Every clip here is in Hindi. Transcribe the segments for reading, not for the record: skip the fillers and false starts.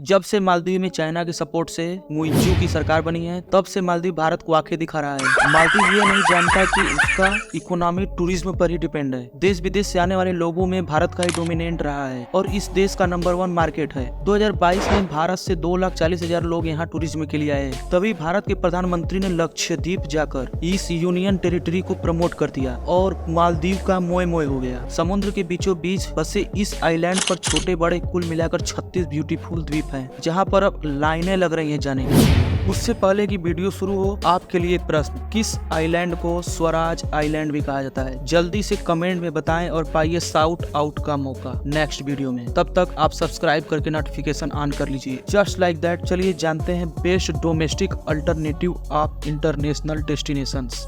जब से मालदीव में चाइना के सपोर्ट से मुइज़्ज़ू की सरकार बनी है, तब से मालदीव भारत को आंखें दिखा रहा है। मालदीव ये नहीं जानता कि उसका इकोनॉमी टूरिज्म पर ही डिपेंड है। देश विदेश से आने वाले लोगों में भारत का ही डोमिनेंट रहा है और इस देश का नंबर 1 मार्केट है। 2022 में भारत से 2,40,000 लोग यहाँ टूरिज्म के लिए आए। तभी भारत के प्रधानमंत्री ने लक्षद्वीप जाकर इस यूनियन टेरिटरी को प्रमोट कर दिया और मालदीव का मोए मोए हो गया। समुद्र के बीचों बीच बसे इस आइलैंड पर छोटे बड़े कुल मिलाकर 36 ब्यूटीफुल द्वीप हैं, जहाँ पर अब लाइनें लग रही हैं जाने की। उससे पहले की वीडियो शुरू हो, आपके लिए एक प्रश्न, किस आइलैंड को स्वराज आइलैंड भी कहा जाता है? जल्दी से कमेंट में बताएं और पाइए शाउट आउट का मौका नेक्स्ट वीडियो में। तब तक आप सब्सक्राइब करके नोटिफिकेशन ऑन कर लीजिए। Just like that. चलिए जानते हैं best domestic alternative of international destinations.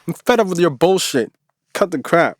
I'm fed up with your bullshit. Cut the crap.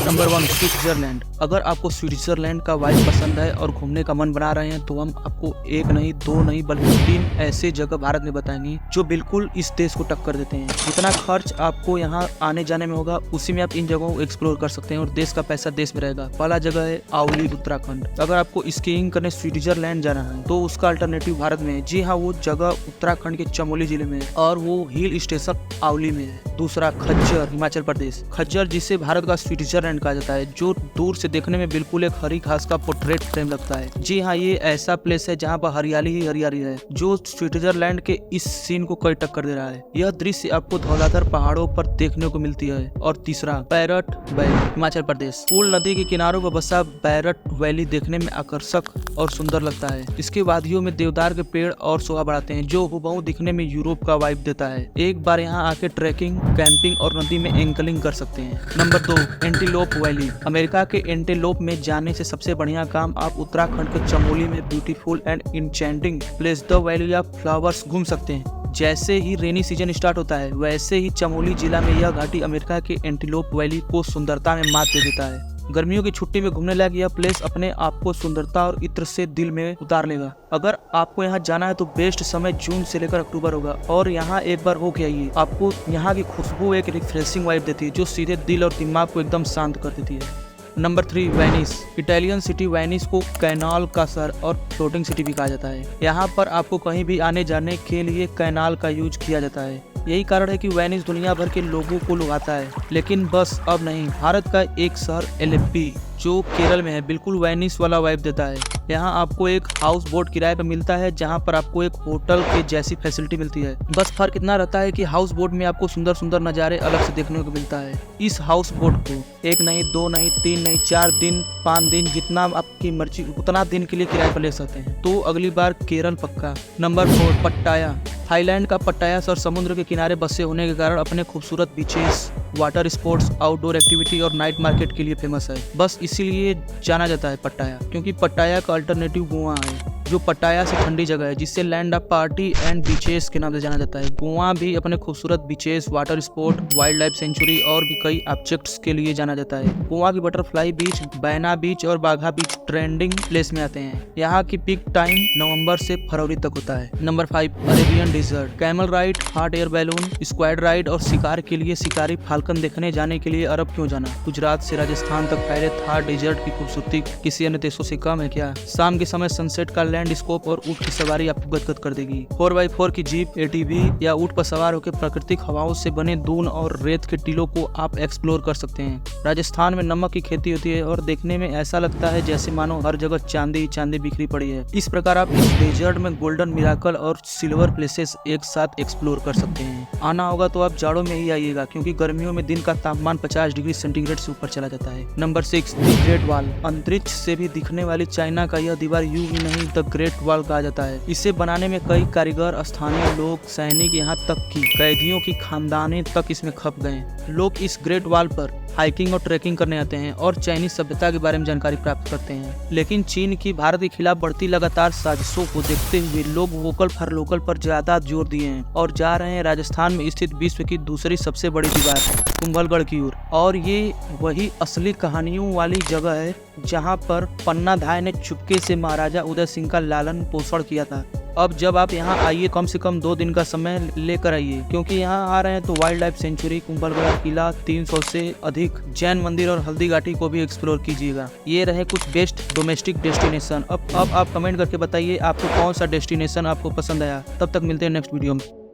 Number 1, Switzerland. अगर आपको स्विट्जरलैंड का वाइब पसंद है और घूमने का मन बना रहे हैं तो हम आपको एक नहीं, दो नहीं, बल्कि 3 ऐसे जगह भारत में बताएंगे जो बिल्कुल इस देश को टक्कर देते हैं। जितना खर्च आपको यहाँ आने जाने में होगा, उसी में आप इन जगहों को एक्सप्लोर कर सकते हैं और देश का पैसा देश में रहेगा। पहला जगह है आउली, उत्तराखंड। अगर आपको स्कीइंग करने स्विट्जरलैंड जाना है तो उसका अल्टरनेटिव भारत में है। जी हाँ, वो जगह उत्तराखंड के चमोली जिले में है और वो हिल स्टेशन आउली में है। दूसरा, खज्जर, हिमाचल प्रदेश। खज्जर, जिसे भारत का स्विट्जरलैंड कहा जाता है, जो दूर से देखने में बिल्कुल एक हरी घास का पोर्ट्रेट फ्रेम लगता है। जी हाँ, ये ऐसा प्लेस है जहाँ पर हरियाली ही हरियाली है, जो स्विट्जरलैंड के इस सीन को कई टक्कर दे रहा है। यह दृश्य आपको धौलाधर पहाड़ों पर देखने को मिलती है। और तीसरा, बैरट वैली, हिमाचल प्रदेश। पुल नदी के किनारों पर बसा बैरट वैली देखने में आकर्षक और सुंदर लगता है। इसके वादियों में देवदार के पेड़ और शोभा बढ़ाते हैं, जो हुबहू दिखने में यूरोप का वाइब देता है। एक बार यहाँ आके ट्रैकिंग, कैंपिंग और नदी में एंकलिंग कर सकते हैं। Number 2, antelope valley. अमेरिका के एंटीलोप में जाने से सबसे बढ़िया काम आप उत्तराखंड के चमोली में beautiful and enchanting place the valley of flowers घूम सकते हैं। जैसे ही रेनी सीजन स्टार्ट होता है, वैसे ही चमोली जिला में यह घाटी अमेरिका के एंटीलोप वैली को सुंदरता में मात दे देता है। गर्मियों की छुट्टी में घूमने लायक यह प्लेस अपने आप को सुंदरता और इत्र से दिल में उतार लेगा। अगर आपको यहाँ जाना है तो बेस्ट समय जून से लेकर अक्टूबर होगा और यहाँ एक बार होके आइए। आपको यहाँ की खुशबू एक रिफ्रेशिंग वाइब देती है, जो सीधे दिल और दिमाग को एकदम शांत कर देती है। Number 3, Venice. Italian city Venice को कैनाल का सर और फ्लोटिंग सिटी भी कहा जाता है। यहाँ पर आपको कहीं भी आने जाने के लिए कैनाल का यूज किया जाता है। यही कारण है कि वेनिस दुनिया भर के लोगों को लुभाता है। लेकिन बस अब नहीं, भारत का एक शहर एलेप्पी, जो केरल में है, बिल्कुल वेनिस वाला वाइब देता है। यहाँ आपको एक हाउस बोट किराए पर मिलता है, जहाँ पर आपको एक होटल के जैसी फैसिलिटी मिलती है। बस फर्क इतना रहता है कि हाउस बोट में आपको सुंदर सुंदर नज़ारे अलग से देखने को मिलता है। इस हाउस बोट को 1 नहीं, 2 नहीं, 3 नहीं, 4 दिन, 5 दिन, जितना आपकी मर्जी उतना दिन के लिए किराए पर ले सकते हैं। तो अगली बार केरल पक्का। नंबर 4, पट्टाया। थाईलैंड का पट्टाया शहर समुद्र के किनारे बसे होने के कारण अपने खूबसूरत beaches, water sports, outdoor activity और नाइट मार्केट के लिए फेमस है। बस इसीलिए जाना जाता है पट्टाया, क्योंकि पट्टाया का अल्टरनेटिव गोवा है, जो पट्टाया से ठंडी जगह है, जिससे land of party and beaches के नाम से जाना जाता है। गोवा भी अपने खूबसूरत beaches, water sport, wild life sanctuary और भी कई ऑब्जेक्ट्स के लिए जाना जाता है। गोवा की बटरफ्लाई बीच, बैना बीच और बाघा बीच ट्रेंडिंग प्लेस में आते हैं। यहाँ की पीक टाइम नवंबर से फरवरी तक होता है। Number 5, Arabian desert. Camel ride, hot air balloon, squad ride और शिकार के लिए शिकारी फाल्कन देखने जाने के लिए अरब क्यों जाना? गुजरात से राजस्थान तक फैले थार डिजर्ट की खूबसूरती किसी अन्य देशों से कम है क्या? शाम के समय सनसेट का लैंडस्केप और ऊँट की सवारी आपको गदगद कर देगी। 4x4 की जीप, ATV या ऊँट पर सवार होकर प्राकृतिक हवाओं से बने दून और रेत के टीलों को आप एक्सप्लोर कर सकते हैं। राजस्थान में नमक की खेती होती है और देखने में ऐसा लगता है जैसे मानो हर जगह चांदी चांदी बिखरी पड़ी है। इस प्रकार आप इस डेजर्ट में गोल्डन मिराकल और सिल्वर प्लेसेस एक साथ एक्सप्लोर कर सकते हैं। आना होगा तो आप जाड़ों में ही आइएगा, क्योंकि गर्मियों में दिन का तापमान 50 डिग्री सेंटीग्रेड से ऊपर चला जाता है। Number 6, the great wall. अंतरिक्ष से भी दिखने वाली चाइना का यह दीवार यूं ही नहीं, द ग्रेट वॉल कहा जाता है। इसे बनाने में कई कारीगर, स्थानीय लोग, सैनिक, यहाँ तक कि कैदियों की खानदानें तक इसमें खप गए। लोग इस ग्रेट वॉल पर हाइकिंग और ट्रैकिंग करने आते हैं और चाइनीज सभ्यता के बारे में जानकारी प्राप्त करते हैं। लेकिन चीन की भारत के खिलाफ बढ़ती लगातार साजिशों को देखते हुए लोग वोकल फॉर लोकल पर ज्यादा जोर दिए हैं और जा रहे हैं राजस्थान में स्थित विश्व की दूसरी सबसे बड़ी दीवार कुंभलगढ़ की ओर। और ये वही असली कहानियों वाली जगह है जहाँ पर पन्ना धाय ने चुपके से महाराजा उदय सिंह का लालन पोषण किया था। अब जब आप यहाँ आइए कम से कम 2 दिन का समय लेकर आइए, क्योंकि यहाँ आ रहे हैं तो वाइल्ड लाइफ सेंचुरी, कुंभलगढ़ किला, 300 से अधिक जैन मंदिर और हल्दी घाटी को भी एक्सप्लोर कीजिएगा। ये रहे कुछ बेस्ट डोमेस्टिक डेस्टिनेशन। अब आप कमेंट करके बताइए आपको कौन सा डेस्टिनेशन आपको पसंद आया। तब तक मिलते हैं नेक्स्ट वीडियो में।